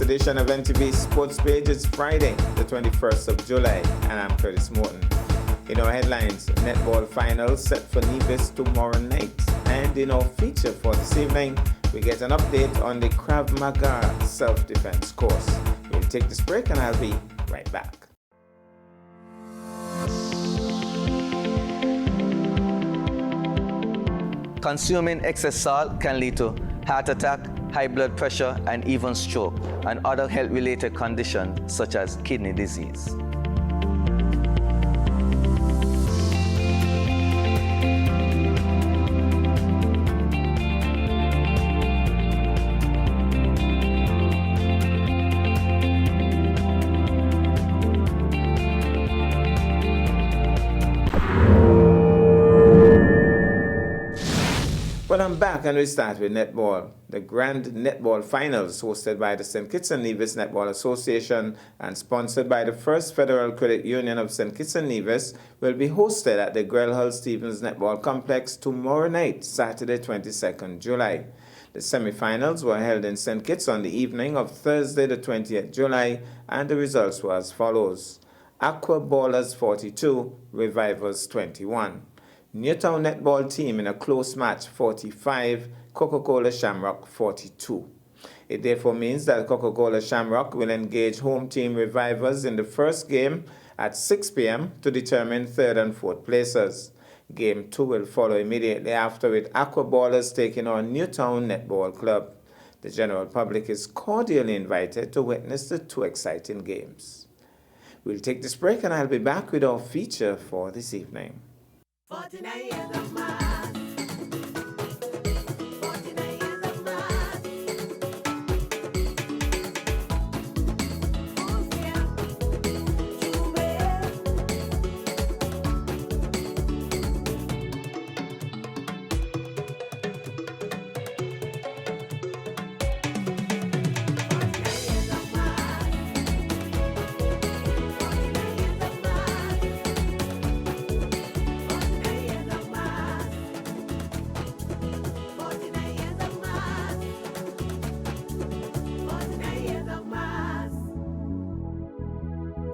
edition of NTV Sports Page. It's Friday, the 21st of July, and I'm Curtis Morton. In our headlines, netball finals set for Nevis tomorrow night. And in our feature for this evening, we get an update on the Krav Maga self-defense course. We'll take this break and I'll be right back. Consuming excess salt can lead to heart attack, high blood pressure, and even stroke, and other health-related conditions such as kidney disease. Well, I'm back and we start with netball. The Grand Netball Finals, hosted by the St. Kitts and Nevis Netball Association and sponsored by the First Federal Credit Union of St. Kitts and Nevis, will be hosted at the Grell Hull Stevens Netball Complex tomorrow night, Saturday, 22nd July. The semi-finals were held in St. Kitts on the evening of Thursday, the 20th July, and the results were as follows. Aqua Ballers 42, Revivers 21. Newtown netball team in a close match 45, Coca-Cola Shamrock 42. It therefore means that Coca-Cola Shamrock will engage home team Revivers in the first game at 6 p.m. to determine third and fourth places. Game 2 will follow immediately after with Aqua Ballers taking on Newtown Netball Club. The general public is cordially invited to witness the two exciting games. We'll take this break and I'll be back with our feature for this evening. 49 years of mass.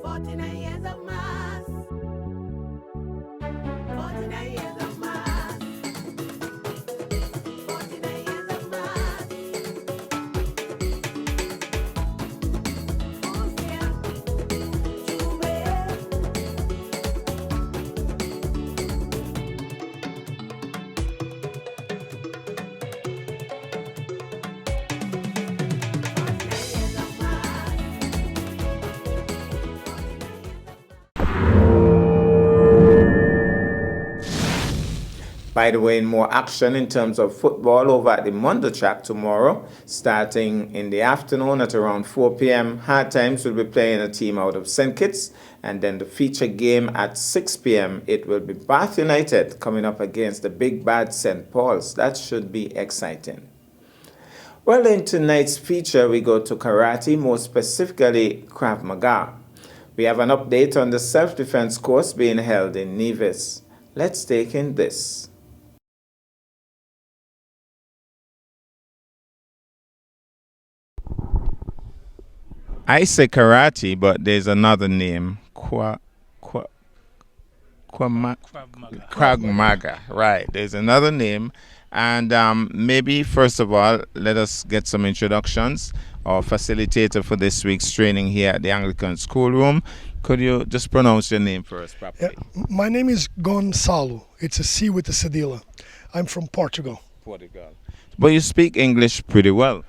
49 years of mass. By the way, in more action in terms of football over at the Mondo Track tomorrow, starting in the afternoon at around 4 p.m. Hard Times will be playing a team out of St. Kitts, and then the feature game at 6 p.m. it will be Bath United coming up against the big bad St. Paul's. That should be exciting. Well, in tonight's feature, we go to karate, more specifically Krav Maga. We have an update on the self-defense course being held in Nevis. Let's take in this. I say karate, but there's another name, Krav Maga. Right, there's another name. And maybe, first of all, let us get some introductions. Our facilitator for this week's training here at the Anglican Schoolroom. Could you just pronounce your name for us properly? Yeah, my name is Gonçalo. It's a C with a cedilla. I'm from Portugal. But you speak English pretty well.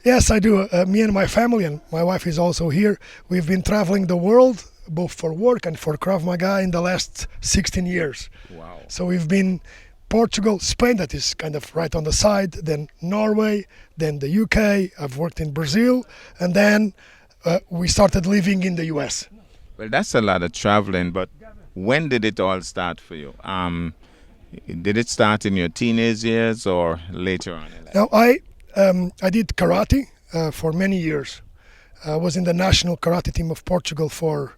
Yes, I do. Me and my family, and my wife is also here, we've been traveling the world, both for work and for Krav Maga in the last 16 years. Wow. So we've been Portugal, Spain, that is kind of right on the side, then Norway, then the UK, I've worked in Brazil, and then we started living in the US. Well, that's a lot of traveling, but when did it all start for you? Did it start in your teenage years or later on in life? Now, I did karate for many years. I was in the national karate team of Portugal for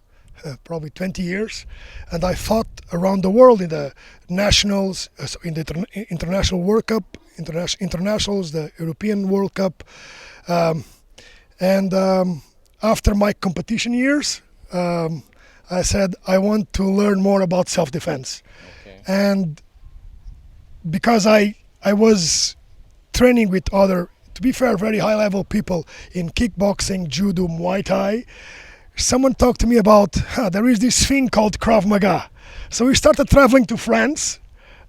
probably 20 years, and I fought around the world in the nationals, in the International World Cup, internationals, the European World Cup, And after my competition years, I said I want to learn more about self-defense. And because I was training with other, to be fair, very high-level people in kickboxing, judo, Muay Thai, someone talked to me about there is this thing called Krav Maga. So we started traveling to France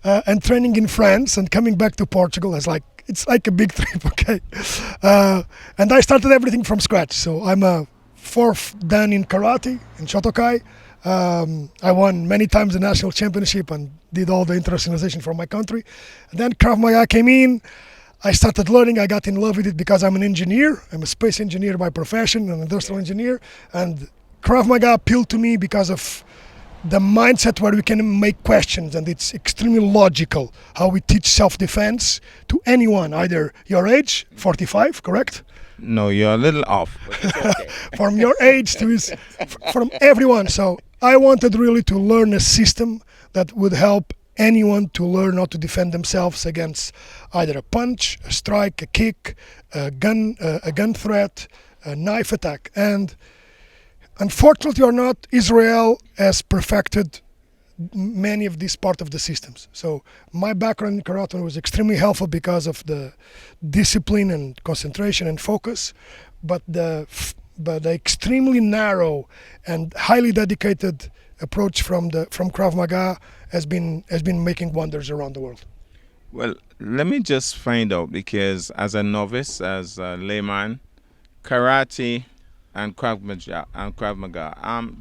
and training in France and coming back to Portugal. It's like a big trip, okay? And I started everything from scratch. So I'm a 4th dan in karate, in Shotokai. I won many times the national championship and did all the internationalization for my country. And then Krav Maga came in. I started learning. I got in love with it because I'm an engineer. I'm a space engineer by profession, an industrial engineer. And Krav Maga appealed to me because of the mindset where we can make questions, and it's extremely logical how we teach self-defense to anyone, either your age, 45, correct? No, you're a little off, but it's okay. From your age to from everyone. So I wanted really to learn a system that would help anyone to learn how to defend themselves against either a punch, a strike, a kick, a gun threat, a knife attack. And unfortunately or not, Israel has perfected many of these part of the systems. So my background in karate was extremely helpful because of the discipline and concentration and focus, but the extremely narrow and highly dedicated approach from Krav Maga has been making wonders around the world. Well, let me just find out, because as a novice, as a layman, karate and Krav Maga,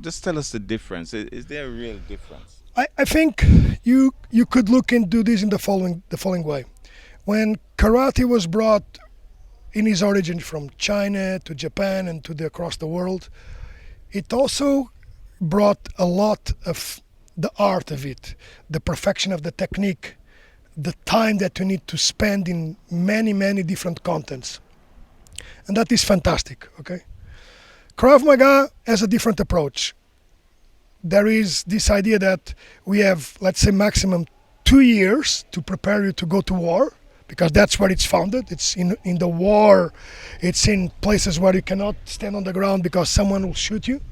just tell us the difference. Is there a real difference? I think you could look into this in the following way. When karate was brought in its origin from China to Japan and to across the world, it also brought a lot of the art of it, the perfection of the technique, the time that you need to spend in many different contents. And that is fantastic, okay? Krav Maga has a different approach. There is this idea that we have, let's say, maximum 2 years to prepare you to go to war, because that's where it's founded. It's in the war. It's in places where you cannot stand on the ground because someone will shoot you.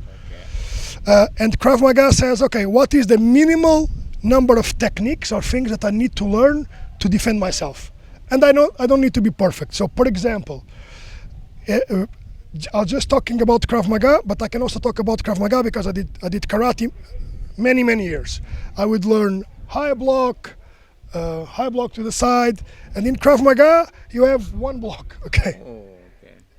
And Krav Maga says, okay, what is the minimal number of techniques or things that I need to learn to defend myself? And I don't need to be perfect. So, for example, I was just talking about Krav Maga, but I can also talk about Krav Maga because I did karate many years. I would learn high block to the side, and in Krav Maga you have one block. Okay.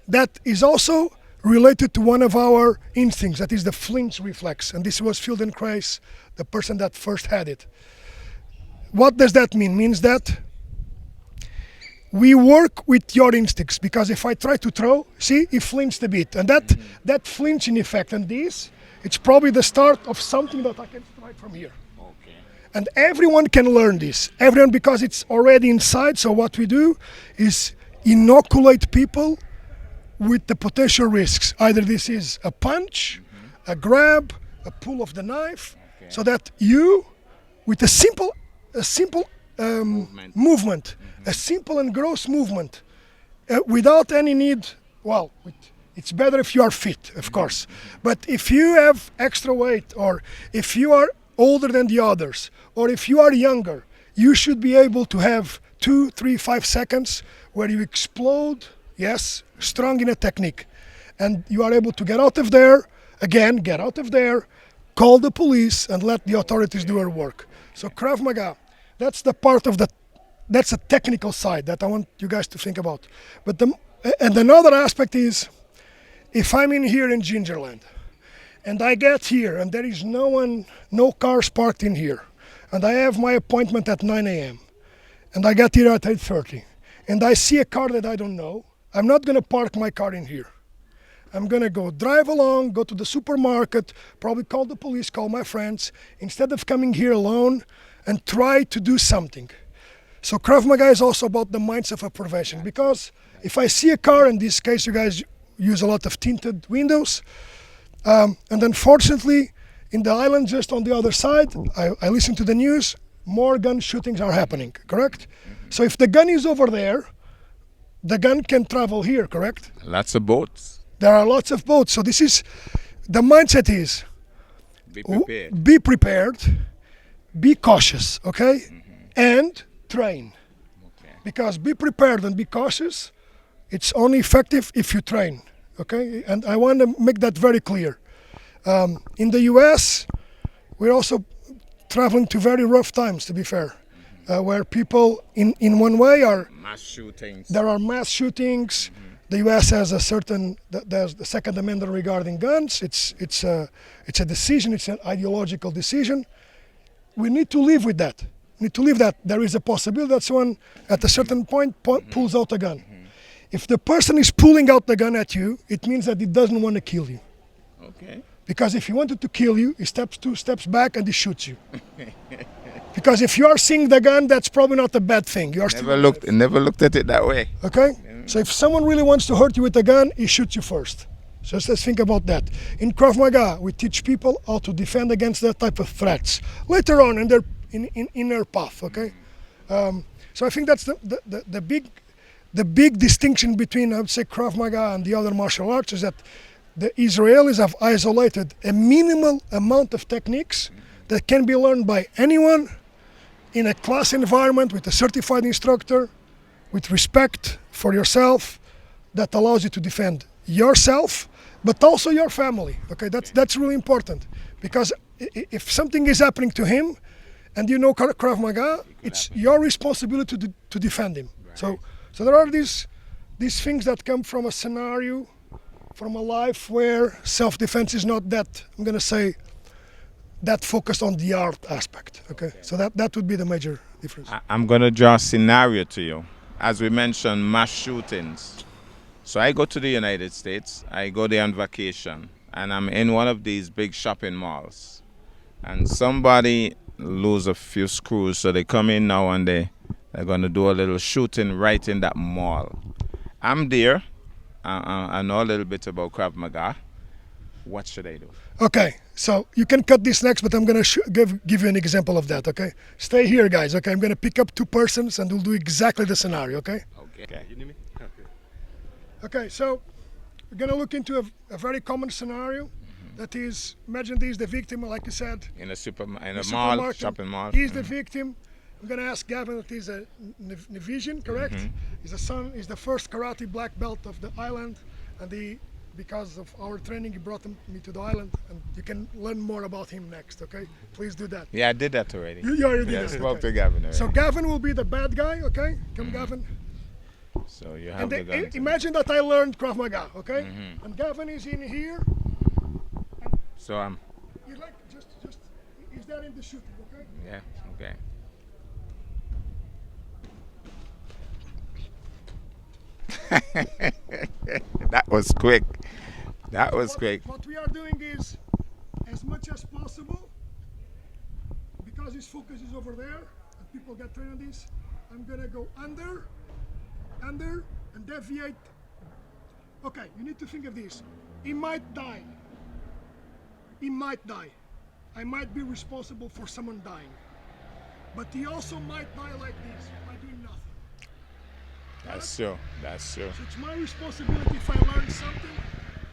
That is also related to one of our instincts, that is the flinch reflex, and this was Feldenkrais, the person that first had it. What does that mean? Means that we work with your instincts, because if I try to throw, see, he flinched a bit, and that flinching effect and this, it's probably the start of something that I can strike from here. Okay. And everyone can learn this, everyone, because it's already inside. So what we do is inoculate people with the potential risks. Either this is a punch, a grab, a pull of the knife, so that you, with a simple movement, a simple and gross movement, without any need, it's better if you are fit, of course, but if you have extra weight, or if you are older than the others, or if you are younger, you should be able to have 2, 3, 5 seconds where you explode, yes, strong in a technique, and you are able to get out of there, call the police and let the authorities do their work. So Krav Maga, that's the part of that's a technical side that I want you guys to think about. But another aspect is, if I'm in here in Gingerland, and I get here and there is no cars parked in here, and I have my appointment at 9 a.m. and I get here at 8:30, and I see a car that I don't know, I'm not going to park my car in here. I'm going to go drive along, go to the supermarket, probably call the police, call my friends, instead of coming here alone and try to do something. So Krav Maga is also about the mindset of prevention, because if I see a car, in this case you guys use a lot of tinted windows, and unfortunately in the island just on the other side, I listen to the news, more gun shootings are happening, correct? So if the gun is over there, the gun can travel here, correct? Lots of boats. There are lots of boats. So this is, the mindset is, Be prepared. be prepared, be cautious, okay? And train. Okay. Because be prepared and be cautious, it's only effective if you train, okay? And I want to make that very clear. In the US, we're also traveling to very rough times, to be fair, where people in one way are, Mass shootings. there are mass shootings. The U.S. has a certain, there's the Second Amendment regarding guns. It's a decision. It's an ideological decision. We need to live with that. We need to live that. There is a possibility that someone at a certain point pulls out a gun. If the person is pulling out the gun at you, it means that he doesn't want to kill you. Okay. Because if he wanted to kill you, he steps 2 steps back and he shoots you. Because if you are seeing the gun, that's probably not a bad thing. You are still Never looked at it that way. okay? So if someone really wants to hurt you with a gun, he shoots you first. So let's think about that. In Krav Maga, we teach people how to defend against that type of threats. Later on in their path, okay? So I think that's the big distinction between, I would say, Krav Maga and the other martial arts is that the Israelis have isolated a minimal amount of techniques that can be learned by anyone in a class environment with a certified instructor, with respect for yourself, that allows you to defend yourself, but also your family. Okay, that's really important, because if something is happening to him, and you know Krav Maga, it's your responsibility to defend him. So there are these things that come from a scenario, from a life where self-defense is not that, I'm gonna say, that focused on the art aspect. Okay, so that would be the major difference. I'm going to draw a scenario to you. As we mentioned, mass shootings. So I go to the United States, I go there on vacation, and I'm in one of these big shopping malls. And somebody lose a few screws, so they come in now and they're going to do a little shooting right in that mall. I'm there. I know a little bit about Krav Maga. What should I do? Okay, so you can cut this next, but I'm gonna give you an example of that. Okay, stay here, guys. Okay, I'm gonna pick up 2 persons and we'll do exactly the scenario. Okay. Okay. Okay, so we're gonna look into a very common scenario. That is, imagine this: the victim, like you said, In a mall, supermarket. shopping mall. He's the victim. I'm gonna ask Gavin that he's a Navisian, correct? He's the first karate black belt of the island, and because of our training, he brought me to the island, and you can learn more about him next. Okay, please do that. Yeah, I did that already. You already did Yeah, I that, spoke okay. to Gavin already. So Gavin will be the bad guy. Okay, come Gavin. So you have And the gun. imagine that I learned Krav Maga. Okay, and Gavin is in here. So I'm. He's like just he's there in the shooting. Okay. Yeah. Okay. That was quick. That was quick. What we are doing is, as much as possible, because his focus is over there, and people get trained on this, I'm gonna go under, and deviate. Okay, you need to think of this. He might die. He might die. I might be responsible for someone dying. But he also might die like this, by doing nothing. That's true. That's true. So it's my responsibility if I learn something,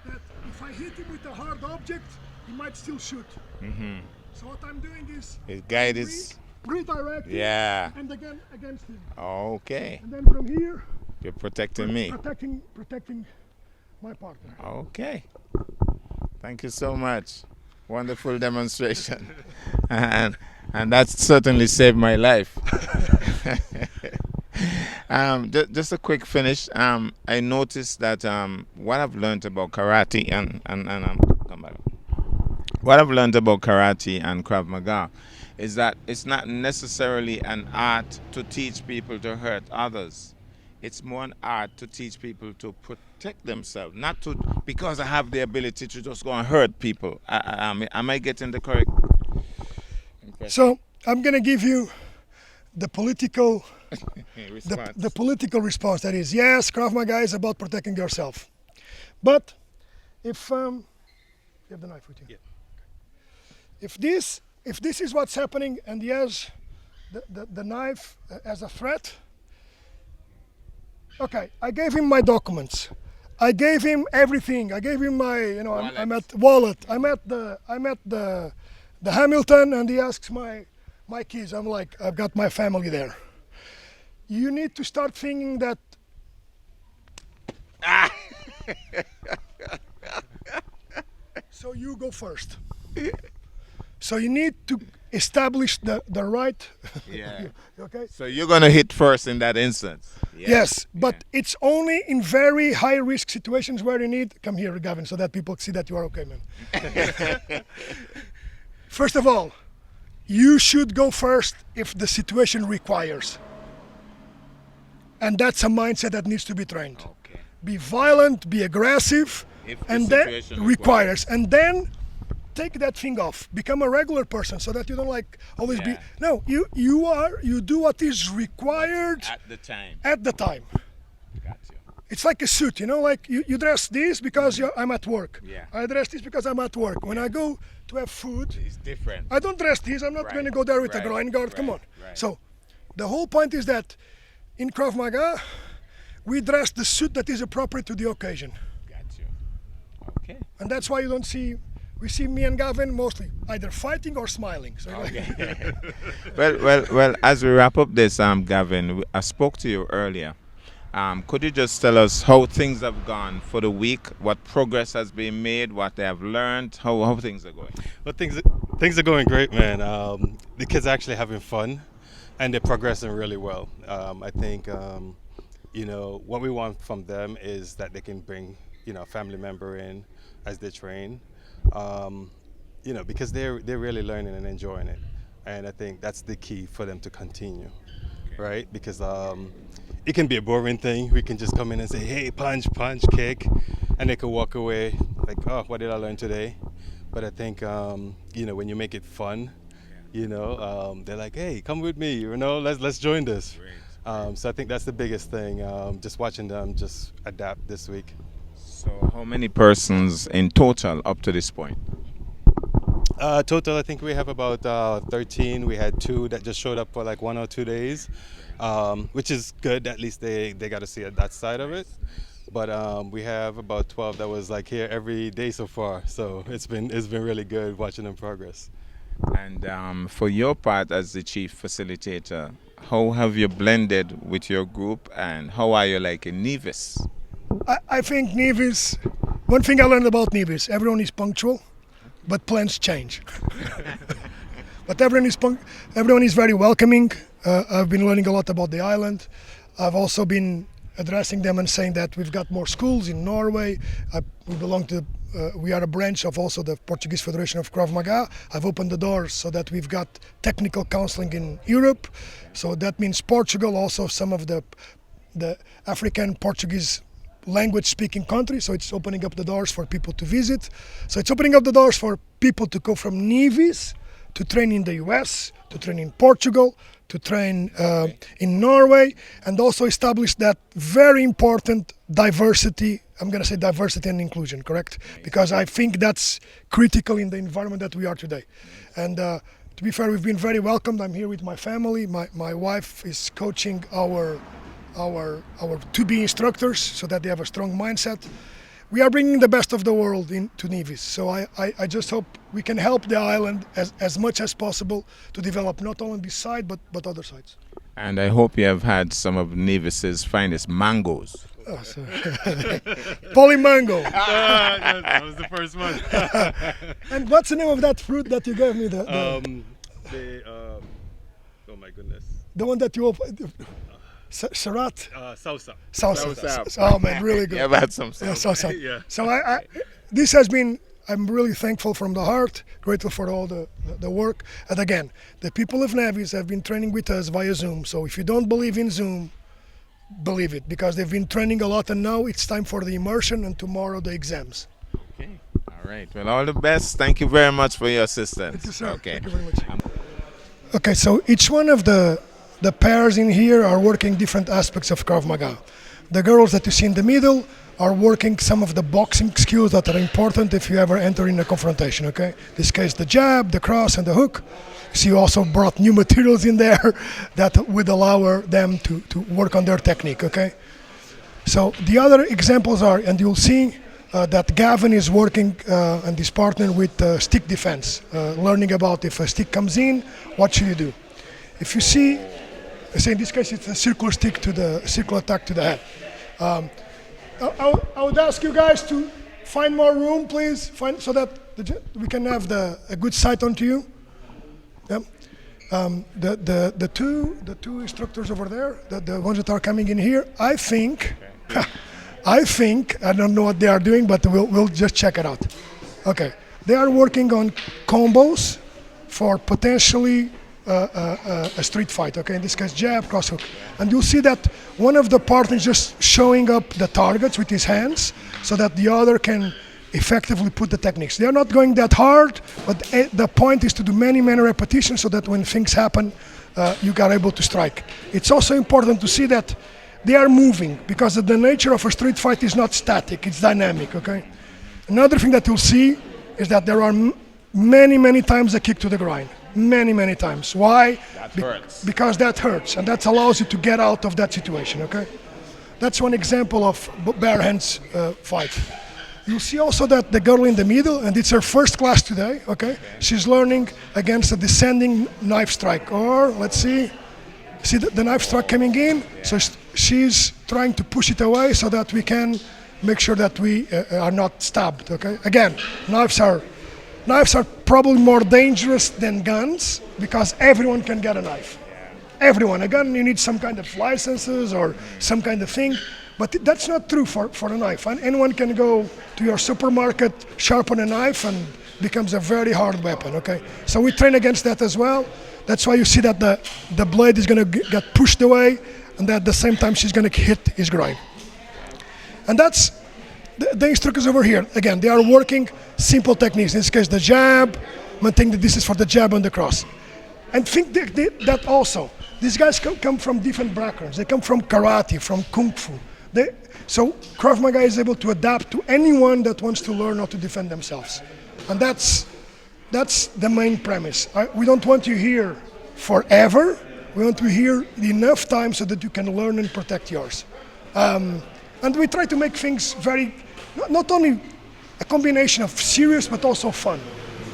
that if I hit him with a hard object, he might still shoot. So what I'm doing is His guide is. redirect him, Yeah. and again against him. Okay. And then from here, You're protecting me. protecting my partner. Okay. Thank you so much. Wonderful demonstration. and that certainly saved my life. Just a quick finish. I noticed that what I've learned about karate and come back. What I've learned about karate and Krav Maga is that it's not necessarily an art to teach people to hurt others. It's more an art to teach people to protect themselves, not to because I have the ability to just go and hurt people. Am I getting the correct impression? So I'm gonna give you the political Response. the political response. That is, yes, Krav Maga is about protecting yourself. But if you have the knife with you. Yeah. If this is what's happening and he has the knife as a threat, okay, I gave him my documents. I gave him everything. I gave him my, I'm at wallet. I'm at the Hamilton, and he asks my kids. I'm like, I've got my family there. You need to start thinking that. So you go first. So you need to establish the right. Yeah. Okay. So you're gonna hit first in that instance. Yeah. Yes, but it's only in very high risk situations where you need. Come here, Gavin, so that people see that you are okay, man. First of all, you should go first if the situation requires. And that's a mindset that needs to be trained. Okay. Be violent, be aggressive, If the and then situation requires. And then take that thing off. Become a regular person so that you don't like always be. Yeah. No, you do what is required At the time. at the time. Got you. It's like a suit, like you dress this because I'm at work. Yeah. I dress this because I'm at work. When I go to have food, It's different. I don't dress this. I'm not Right, going to go there with a right, groin guard. Come on. right. So the whole point is that in Krav Maga, we dress the suit that is appropriate to the occasion. Got you. Okay. And that's why you don't see, we see me and Gavin mostly either fighting or smiling. So Well. As we wrap up this, Gavin, I spoke to you earlier. Could you just tell us how things have gone for the week? What progress has been made? What they have learned? How things are going? Well, things are going great, man. The kids are actually having fun, and they're progressing really well. I think what we want from them is that they can bring a family member in as they train, because they're really learning and enjoying it, and I think that's the key for them to continue, right? Because it can be a boring thing. We can just come in and say, hey, punch, kick, and they can walk away like, oh, what did I learn today? But I think, when you make it fun, they're like, hey, come with me, let's join this. So I think that's the biggest thing, just watching them just adapt this week. So how many persons in total up to this point? Total, I think we have about 13. We had 2 that just showed up for like 1 or 2 days, which is good. At least they got to see that side of it. But we have about 12 that was like here every day so far. So it's been really good watching them progress. And for your part as the chief facilitator, how have you blended with your group, and how are you like in Nevis? I think Nevis, one thing I learned about Nevis, everyone is punctual, but plans change. But everyone is very welcoming. I've been learning a lot about the island. I've also been addressing them and saying that we've got more schools in Norway. We are a branch of also the Portuguese Federation of Krav Maga. I've opened the doors so that we've got technical counseling in Europe. So that means Portugal, also some of the African Portuguese language speaking countries. So it's opening up the doors for people to visit. So it's opening up the doors for people to go from Nevis to train in the US, to train in Portugal, to train in Norway, and also establish that very important diversity. I'm going to say diversity and inclusion, correct? Because I think that's critical in the environment that we are today. And to be fair, we've been very welcomed. I'm here with my family. My wife is coaching our to-be instructors so that they have a strong mindset. We are bringing the best of the world into Nevis. So I just hope we can help the island as much as possible to develop not only this side, but other sides. And I hope you have had some of Nevis's finest mangoes. Oh, Polymango. That was the first one. And what's the name of that fruit that you gave me? Oh my goodness. The one that you opened. Sarat. Salsa. Salsa. Oh man, really good. You have had some. Yeah, salsa. Yeah. So this has been. I'm really thankful from the heart, grateful for all the work. And again, the people of Nevis have been training with us via Zoom. So if you don't believe in Zoom, believe it, because they've been training a lot, and now it's time for the immersion and tomorrow the exams. Okay. All right. Well, all the best. Thank you very much for your assistance. Thank you, sir. Okay. Thank you very much. Okay, so each one of the pairs in here are working different aspects of Krav Maga. The girls that you see in the middle are working some of the boxing skills that are important if you ever enter in a confrontation, okay? In this case, the jab, the cross, and the hook. So you also brought new materials in there that would allow them to work on their technique, okay? So the other examples are, and you'll see that Gavin is working and is partnering with stick defense, learning about if a stick comes in, what should you do? If you see, say in this case it's a circular stick to the circular attack to the head. I would ask you guys to find more room, please, so that we can have a good sight onto you. Yep. The two instructors over there, the ones that are coming in here, I think, I don't know what they are doing, but we'll just check it out. Okay, they are working on combos for potentially a street fight. Okay, in this case, jab, cross hook, and you'll see that one of the partners just showing up the targets with his hands, so that the other can effectively put the techniques. They are not going that hard, but the point is to do many repetitions so that when things happen, you are able to strike. It's also important to see that they are moving, because the nature of a street fight is not static, it's dynamic, okay? Another thing that you'll see is that there are many times a kick to the groin. Many times. Why? That hurts. Because that hurts, and that allows you to get out of that situation, okay? That's one example of bare hands fight. You'll see also that the girl in the middle, and it's her first class today, okay? She's learning against a descending knife strike, or let's see the knife strike coming in, so she's trying to push it away so that we can make sure that we are not stabbed, okay? Again, knives are probably more dangerous than guns, because everyone can get a knife. Everyone. A gun, you need some kind of licenses or some kind of thing. But that's not true for a knife. Anyone can go to your supermarket, sharpen a knife, and becomes a very hard weapon, okay? So we train against that as well. That's why you see that the blade is going to get pushed away, and at the same time she's going to hit his groin. And that's the instructors over here. Again, they are working simple techniques. In this case, the jab, maintaining the distance for the jab and the cross. And think that also, these guys come from different backgrounds. They come from karate, from kung fu. So Krav Maga is able to adapt to anyone that wants to learn how to defend themselves. And that's the main premise. We don't want you here forever. We want you here enough time so that you can learn and protect yours. And we try to make things not only a combination of serious but also fun.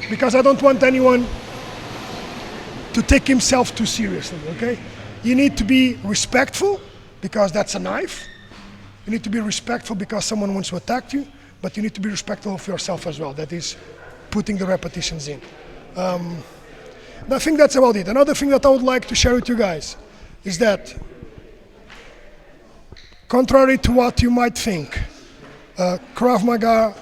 Because I don't want anyone to take himself too seriously, okay? You need to be respectful, because that's a knife. You need to be respectful because someone wants to attack you, but you need to be respectful of yourself as well. That is putting the repetitions in. I think that's about it. Another thing that I would like to share with you guys is that, contrary to what you might think, Krav Maga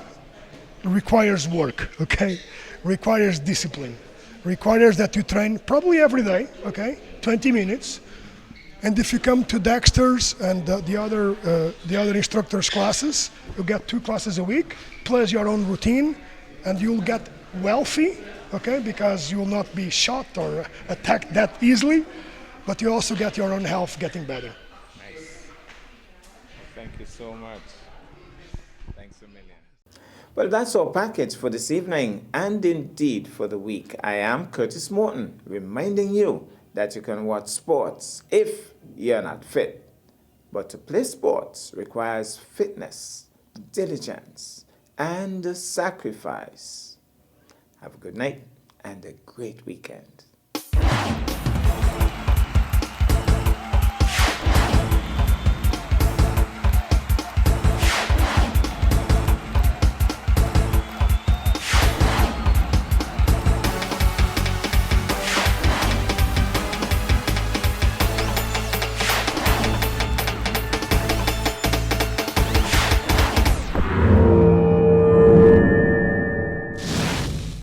requires work, okay? Requires discipline. Requires that you train probably every day, okay? 20 minutes. And if you come to Dexter's and the other instructors' classes, you get 2 classes a week, plus your own routine, and you'll get wealthy, okay? Because you will not be shot or attacked that easily, but you also get your own health getting better. Nice. Thank you so much. Thanks a million. Well, that's our package for this evening, and indeed for the week. I am Curtis Morton, reminding you that you can watch sports if you're not fit. But to play sports requires fitness, diligence, and sacrifice. Have a good night and a great weekend.